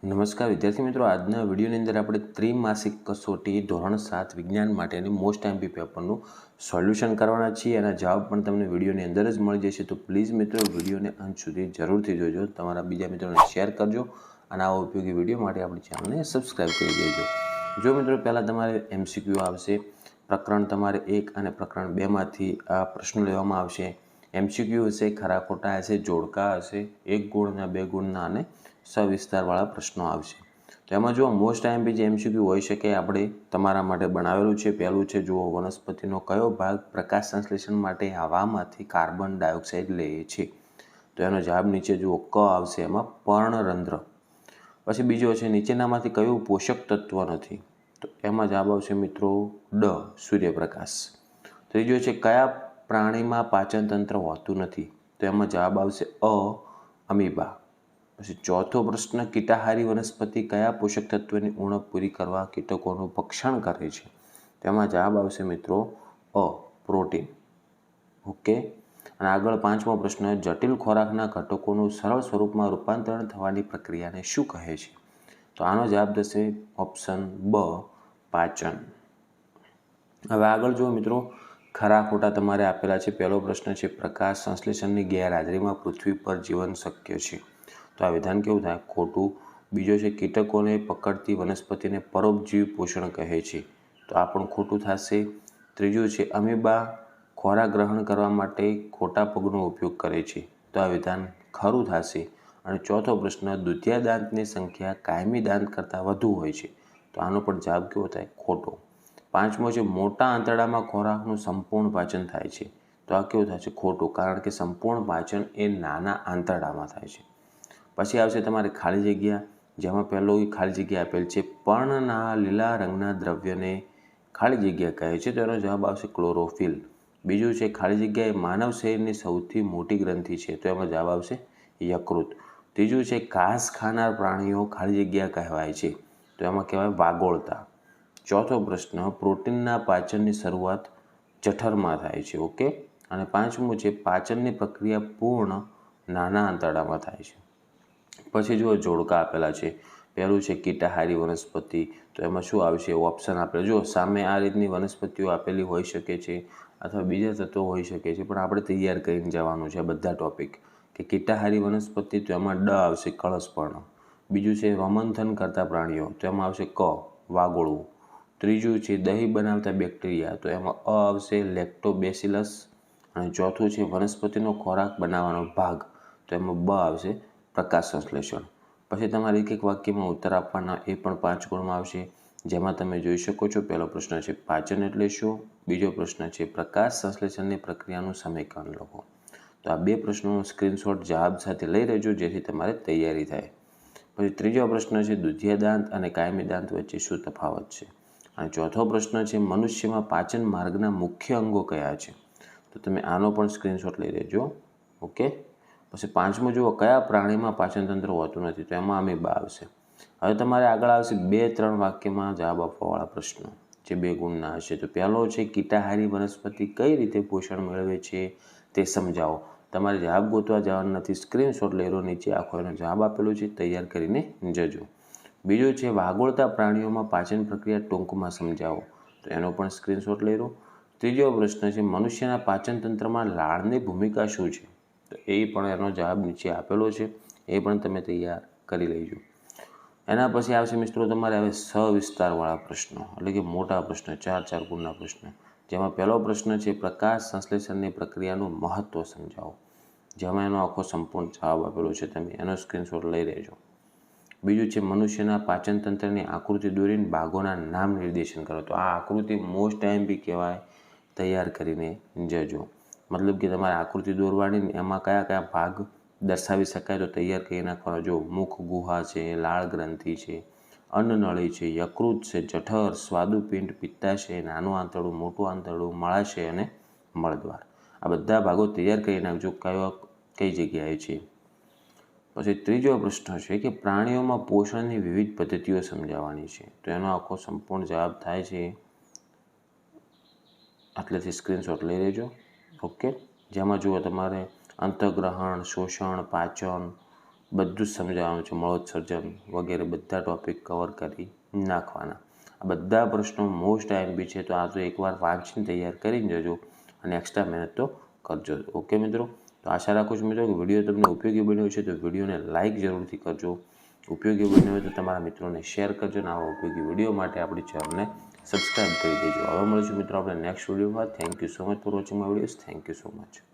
નમસ્કાર વિદ્યાર્થી મિત્રો, આજના વિડીયોની અંદર આપણે ત્રિમાસિક કસોટી ધોરણ 7 વિજ્ઞાન માટેની મોસ્ટ એમપી પેપરનું સોલ્યુશન કરવાના છીએ. એના જવાબ પણ તમને વિડીયોની અંદર જ મળી જશે. તો પ્લીઝ મિત્રો વિડીયોને અંત સુધી જરૂરથી જોજો, તમારા બીજા મિત્રોને શેર કરજો અને આવા ઉપયોગી વિડીયો માટે આપણી ચેનલને સબસ્ક્રાઈબ કરી દેજો. જો મિત્રો પહેલાં તમારે MCQ આવશે, પ્રકરણ તમારે 1 અને પ્રકરણ 2માંથી આ પ્રશ્નો લેવામાં આવશે. MCQ હશે, ખરા ખોટા હશે, જોડકા હશે, 1 ગુણના 2 ગુણના અને સવિસ્તારવાળા પ્રશ્નો આવશે. તો એમાં જો મોસ્ટ એમપી જે MCQ હોઈ શકે આપણે તમારા માટે બનાવેલું છે. પહેલું છે, જુઓ, વનસ્પતિનો કયો ભાગ પ્રકાશ સંશ્લેષણ માટે હવામાંથી કાર્બન ડાયોક્સાઇડ લે છે? તો એનો જવાબ નીચે જુઓ, ક આવશે, એમાં પર્ણરંધ્ર. પછી બીજો છે, નીચેનામાંથી કયું પોષક તત્વ નથી? તો એમાં જવાબ આવશે મિત્રો ડ, સૂર્યપ્રકાશ. ત્રીજો છે, કયા પ્રાણીમાં પાચન તંત્ર હોતું નથી? તો એમાં જવાબ આવશે અ, અમીબા. પછી ચોથો પ્રશ્ન, કીટાહારી વનસ્પતિ કયા પોષક તત્વની ઉણપ પૂરી કરવા કીટકોનું ભક્ષણ કરે છે? તેમાં જવાબ આવશે મિત્રો અ, પ્રોટીન. ઓકે. અને આગળ પાંચમો પ્રશ્ન, જટિલ ખોરાકના ઘટકોનું સરળ સ્વરૂપમાં રૂપાંતરણ થવાની પ્રક્રિયાને શું કહે છે? તો આનો જવાબ થશે ઓપ્શન બ, પાચન. હવે આગળ જુઓ મિત્રો, ખરા ખોટા તમારે આપેલા છે. પહેલો પ્રશ્ન છે, પ્રકાશ સંશ્લેષણની ગેરહાજરીમાં પૃથ્વી પર જીવન શક્ય છે? તો આ વિધાન કેવું થાય? ખોટું. બીજો છે, કીટકોને પકડતી વનસ્પતિને પરોપજીવી પોષણ કહે છે? તો આ પણ ખોટું થશે. ત્રીજું છે, અમીબા ખોરાક ગ્રહણ કરવા માટે ખોટા પગનો ઉપયોગ કરે છે? તો આ વિધાન ખરું થશે. અને ચોથો પ્રશ્ન, દુધિયા દાંતની સંખ્યા કાયમી દાંત કરતાં વધુ હોય છે? તો આનો પણ જવાબ કેવો થાય? ખોટો. પાંચમો છે, મોટા આંતરડામાં ખોરાકનું સંપૂર્ણ પાચન થાય છે? તો આ કેવું થાય છે? ખોટું, કારણ કે સંપૂર્ણ પાચન એ નાના આંતરડામાં થાય છે. પછી આવશે તમારે ખાલી જગ્યા, જેમાં પહેલો ખાલી જગ્યા આપેલ છે, પર્ણના લીલા રંગના દ્રવ્યને ખાલી જગ્યા કહે છે? તો એનો જવાબ આવશે ક્લોરોફિલ. બીજું છે, ખાલી જગ્યા એ માનવ શરીરની સૌથી મોટી ગ્રંથિ છે? તો એમાં જવાબ આવશે યકૃત. ત્રીજું છે, ઘાસ ખાનાર પ્રાણીઓ ખાલી જગ્યા કહેવાય છે? તો એમાં કહેવાય વાગોળતા. ચોથો પ્રશ્ન, પ્રોટીનના પાચનની શરૂઆત જઠરમાં થાય છે? ઓકે. અને પાંચમું છે, પાચનની પ્રક્રિયા પૂર્ણ નાના આંતરડામાં થાય છે? પછી જુઓ, જોડકા આપેલા છે. પહેલું છે, કીટાહારી વનસ્પતિ. તો એમાં શું આવશે? ઓપ્શન આપેલા જો સામે આ રીતની વનસ્પતિઓ આપેલી હોઈ શકે છે, અથવા બીજા તત્વો હોઈ શકે છે, પણ આપણે તૈયાર કરીને જવાનું છે બધા ટોપિક. કે કીટાહારી વનસ્પતિ, તો એમાં ડ આવશે, કળશપર્ણ. બીજું છે, રોમંથન કરતા પ્રાણીઓ. તો એમાં આવશે ક, વાગોળવું. ત્રીજું છે, દહીં બનાવતા બેક્ટેરિયા. તો એમાં અ આવશે, લેક્ટોબેસિલસ. અને ચોથું છે, વનસ્પતિનો ખોરાક બનાવવાનો ભાગ. તો એમાં બ આવશે, પ્રકાશ સંશ્લેષણ. પછી તમારે એક એક વાક્યમાં ઉત્તર આપવાના, એ પણ 5 ગુણમાં આવશે. જેમાં તમે જોઈ શકો છો, પહેલો પ્રશ્ન છે, પાચન એટલે શું? બીજો પ્રશ્ન છે, પ્રકાશ સંશ્લેષણની પ્રક્રિયાનું સમીકરણ લખો. તો આ બે પ્રશ્નોનો સ્ક્રીનશોટ જવાબ સાથે લઈ લેજો, જેથી તમારે તૈયારી થાય. પછી ત્રીજો પ્રશ્ન છે, દુધિયા દાંત અને કાયમી દાંત વચ્ચે શું તફાવત છે? અને ચોથો પ્રશ્ન છે, મનુષ્યમાં પાચન માર્ગના મુખ્ય અંગો કયા છે? તો તમે આનો પણ સ્ક્રીનશોટ લઈ લેજો. ઓકે. પછી પાંચમું જુઓ, કયા પ્રાણીમાં પાચન તંત્ર હોતું નથી? તો એમાં અમીબા આવશે. હવે તમારે આગળ આવશે 2-3 વાક્યમાં જવાબ આપવાવાળા પ્રશ્નો, જે 2 ગુણના હશે. તો પહેલો છે, કીટાહારી વનસ્પતિ કઈ રીતે પોષણ મેળવે છે તે સમજાવો. તમારે જવાબ ગોતવા જવાનું નથી, સ્ક્રીનશોટ લઈ લો, નીચે આખો એનો જવાબ આપેલો છે, તૈયાર કરીને જજો. બીજું છે, વાગોળતા પ્રાણીઓમાં પાચન પ્રક્રિયા ટૂંકમાં સમજાવો. તો એનો પણ સ્ક્રીનશોટ લઈ લો. ત્રીજો પ્રશ્ન છે, મનુષ્યના પાચન તંત્રમાં લાળની ભૂમિકા શું છે? તો એ પણ એનો જવાબ નીચે આપેલો છે, એ પણ તમે તૈયાર કરી લેજો. એના પછી આવશે મિત્રો તમારે હવે સવિસ્તારવાળા પ્રશ્નો, એટલે કે મોટા પ્રશ્ન, 4-4 ગુણના પ્રશ્નો. જેમાં પહેલો પ્રશ્ન છે, પ્રકાશ સંશ્લેષણની પ્રક્રિયાનું મહત્ત્વ સમજાવો. જેમાં એનો આખો સંપૂર્ણ જવાબ આપેલો છે, તમે એનો સ્ક્રીનશોટ લઈ લેજો. બીજું છે, મનુષ્યના પાચન તંત્રની આકૃતિ દોરીને ભાગોના નામ નિર્દેશન કરો. તો આ આકૃતિ મોસ્ટ એમપી કહેવાય, તૈયાર કરીને જજો. મતલબ કે તમારે આકૃતિ દોરવાની, એમાં કયા કયા ભાગ દર્શાવી શકાય તો તૈયાર કરી નાખવાનો. જો મુખ ગુહા છે, લાળ ગ્રંથિ છે, અન્નનળી છે, યકૃત છે, જઠર, સ્વાદુપિંડ, પિત્તાશય, નાનું આંતરડું, મોટું આંતરડું, મળાશય અને મળદ્વાર. આ બધા ભાગો તૈયાર કરી નાખજો, કઈ જગ્યાએ છે. પછી ત્રીજો પ્રશ્ન છે કે પ્રાણીઓમાં પોષણની વિવિધ પદ્ધતિઓ સમજાવવાની છે. તો એનો આખો સંપૂર્ણ જવાબ થાય છે, આટલેથી સ્ક્રીનશોટ લઈ લેજો. ઓકે. જેમાં જુઓ તમારે અંતઃગ્રહણ, શોષણ, પાચન, બધું જ સમજાવવાનું છે, મળોત્સર્જન વગેરે બધા ટૉપિક કવર કરી નાખવાના. આ બધા પ્રશ્નો મોસ્ટ આઈએમપી છે, તો આ તો એકવાર વાંચીને તૈયાર કરીને જજો અને એક્સ્ટ્રા મહેનત તો કરજો. ઓકે મિત્રો, તો આશા રાખું છું મિત્રો કે વિડીયો તમને ઉપયોગી બન્યો છે, તો વિડીયોને લાઇક જરૂરથી કરજો. ઉપયોગી બન્યો હોય તો તમારા મિત્રોને શેર કરજો અને આવા ઉપયોગી વિડીયો માટે આપણી ચેનલને સબસ્ક્રાઈબ કરી દેજો. હવે મળીશું મિત્રો આપણે નેક્સ્ટ વિડીયોમાં. Thank you so much for watching my videos. Thank you so much.